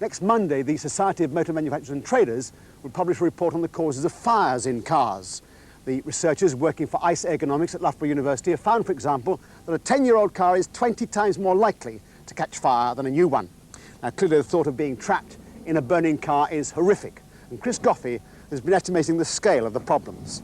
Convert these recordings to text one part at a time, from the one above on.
Next Monday, the Society of Motor Manufacturers and Traders will publish a report on the causes of fires in cars. The researchers working for ICE Ergonomics at Loughborough University have found, for example, that a 10-year-old car is 20 times more likely to catch fire than a new one. Now, clearly the thought of being trapped in a burning car is horrific, and Chris Goffey has been estimating the scale of the problems.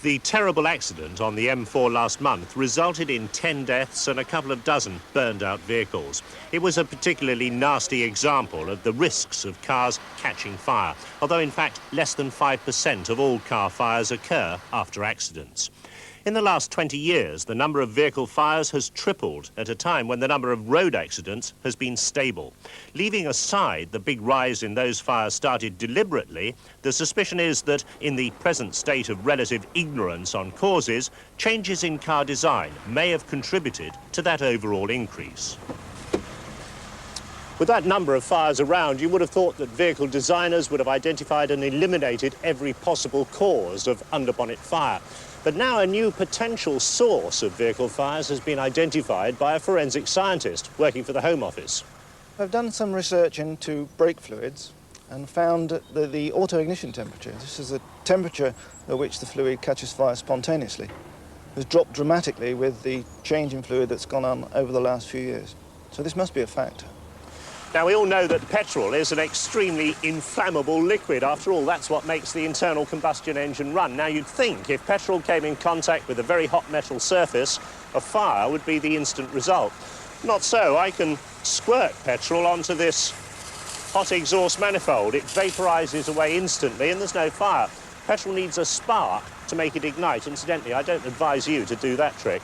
The terrible accident on the M4 last month resulted in 10 deaths and a couple of dozen burned-out vehicles. It was a particularly nasty example of the risks of cars catching fire, although in fact less than 5% of all car fires occur after accidents. In the last 20 years, the number of vehicle fires has tripled at a time when the number of road accidents has been stable. Leaving aside the big rise in those fires started deliberately, the suspicion is that in the present state of relative ignorance on causes, changes in car design may have contributed to that overall increase. With that number of fires around, you would have thought that vehicle designers would have identified and eliminated every possible cause of underbonnet fire. But now a new potential source of vehicle fires has been identified by a forensic scientist working for the Home Office. I've done some research into brake fluids and found that the auto-ignition temperature, this is the temperature at which the fluid catches fire spontaneously, has dropped dramatically with the change in fluid that's gone on over the last few years. So this must be a factor. Now, we all know that petrol is an extremely inflammable liquid. After all, that's what makes the internal combustion engine run. Now, you'd think if petrol came in contact with a very hot metal surface, a fire would be the instant result. Not so. I can squirt petrol onto this hot exhaust manifold. It vaporizes away instantly and there's no fire. Petrol needs a spark to make it ignite. Incidentally, I don't advise you to do that trick.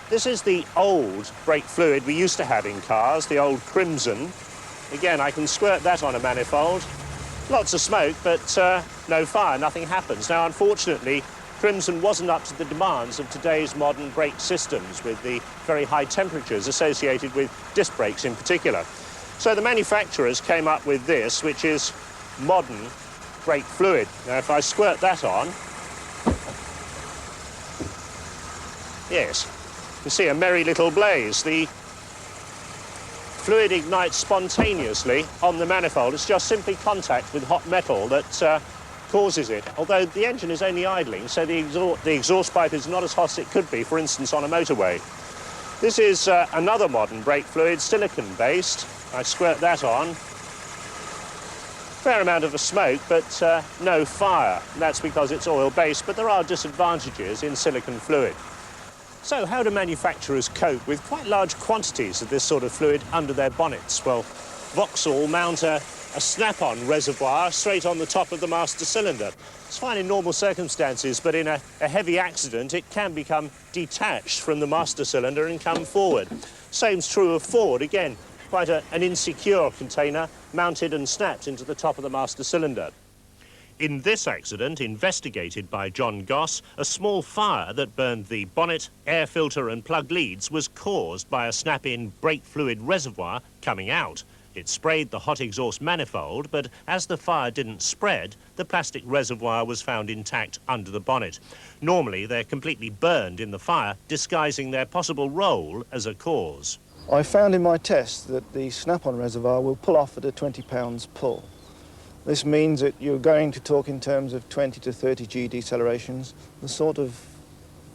This is the old brake fluid we used to have in cars, the old Crimson. Again, I can squirt that on a manifold. Lots of smoke, but no fire, nothing happens. Now, unfortunately, Crimson wasn't up to the demands of today's modern brake systems with the very high temperatures associated with disc brakes in particular. So the manufacturers came up with this, which is modern brake fluid. Now, if I squirt that on, yes, you see a merry little blaze. The fluid ignites spontaneously on the manifold. It's just simply contact with hot metal that causes it. Although the engine is only idling, so the exhaust pipe is not as hot as it could be, for instance, on a motorway. This is another modern brake fluid, silicon-based. I squirt that on. Fair amount of a smoke, but no fire. That's because it's oil-based, but there are disadvantages in silicon fluid. So how do manufacturers cope with quite large quantities of this sort of fluid under their bonnets? Well, Vauxhall mount a snap-on reservoir straight on the top of the master cylinder. It's fine in normal circumstances, but in a heavy accident, it can become detached from the master cylinder and come forward. Same's true of Ford. Again, quite an insecure container mounted and snapped into the top of the master cylinder. In this accident, investigated by John Goss, a small fire that burned the bonnet, air filter and plug leads was caused by a snap-in brake fluid reservoir coming out. It sprayed the hot exhaust manifold, but as the fire didn't spread, the plastic reservoir was found intact under the bonnet. Normally, they're completely burned in the fire, disguising their possible role as a cause. I found in my test that the snap-on reservoir will pull off at a 20 pounds pull. This means that you're going to talk in terms of 20 to 30 G decelerations, the sort of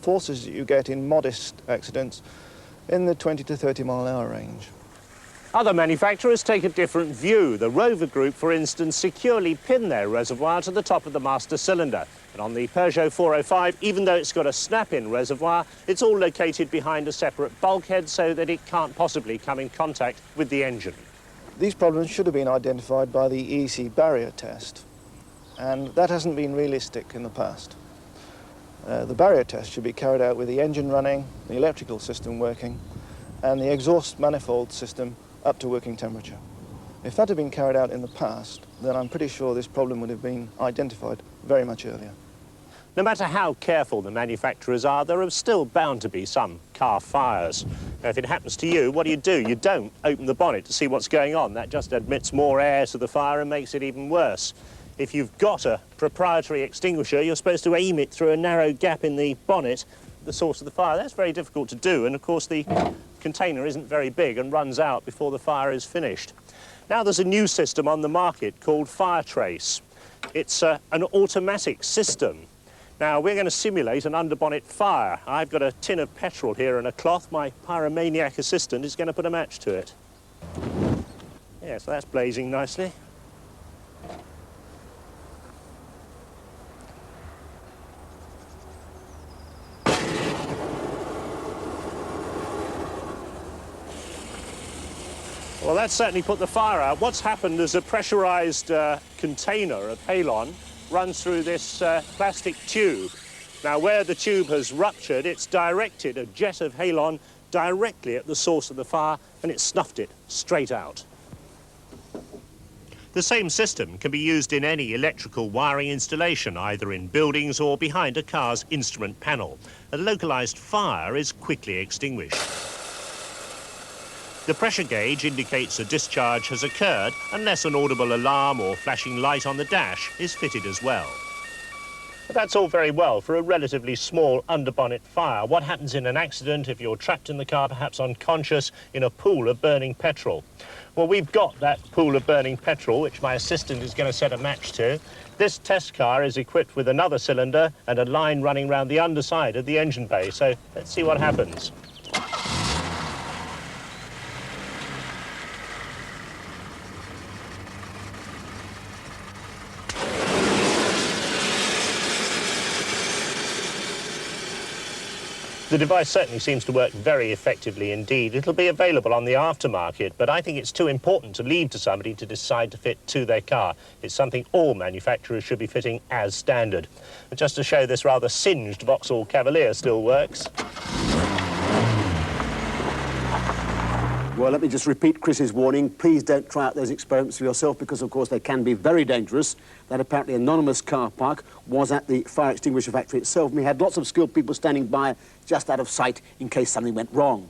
forces that you get in modest accidents in the 20 to 30 mile an hour range. Other manufacturers take a different view. The Rover Group, for instance, securely pin their reservoir to the top of the master cylinder. And on the Peugeot 405, even though it's got a snap-in reservoir, it's all located behind a separate bulkhead so that it can't possibly come in contact with the engine. These problems should have been identified by the EC barrier test, and that hasn't been realistic in the past. The barrier test should be carried out with the engine running, the electrical system working, and the exhaust manifold system up to working temperature. If that had been carried out in the past, then I'm pretty sure this problem would have been identified very much earlier. No matter how careful the manufacturers are, there are still bound to be some car fires. Now, if it happens to you, what do? You don't open the bonnet to see what's going on. That just admits more air to the fire and makes it even worse. If you've got a proprietary extinguisher, you're supposed to aim it through a narrow gap in the bonnet, the source of the fire. That's very difficult to do, and of course the container isn't very big and runs out before the fire is finished. Now there's a new system on the market called Fire Trace. It's an automatic system. Now we're going to simulate an underbonnet fire. I've got a tin of petrol here and a cloth. My pyromaniac assistant is going to put a match to it. Yeah, so that's blazing nicely. Well, that's certainly put the fire out. What's happened is a pressurised container of halon runs through this plastic tube. Now, where the tube has ruptured, it's directed a jet of halon directly at the source of the fire, and it snuffed it straight out. The same system can be used in any electrical wiring installation, either in buildings or behind a car's instrument panel. A localised fire is quickly extinguished. The pressure gauge indicates a discharge has occurred unless an audible alarm or flashing light on the dash is fitted as well. But that's all very well for a relatively small underbonnet fire. What happens in an accident if you're trapped in the car, perhaps unconscious, in a pool of burning petrol? Well, we've got that pool of burning petrol, which my assistant is going to set a match to. This test car is equipped with another cylinder and a line running round the underside of the engine bay. So let's see what happens. The device certainly seems to work very effectively indeed. It'll be available on the aftermarket, but I think it's too important to leave to somebody to decide to fit to their car. It's something all manufacturers should be fitting as standard. But just to show, this rather singed Vauxhall Cavalier still works. Well, let me just repeat Chris's warning. Please don't try out those experiments for yourself because, of course, they can be very dangerous. That apparently anonymous car park was at the fire extinguisher factory itself, and we had lots of skilled people standing by just out of sight in case something went wrong.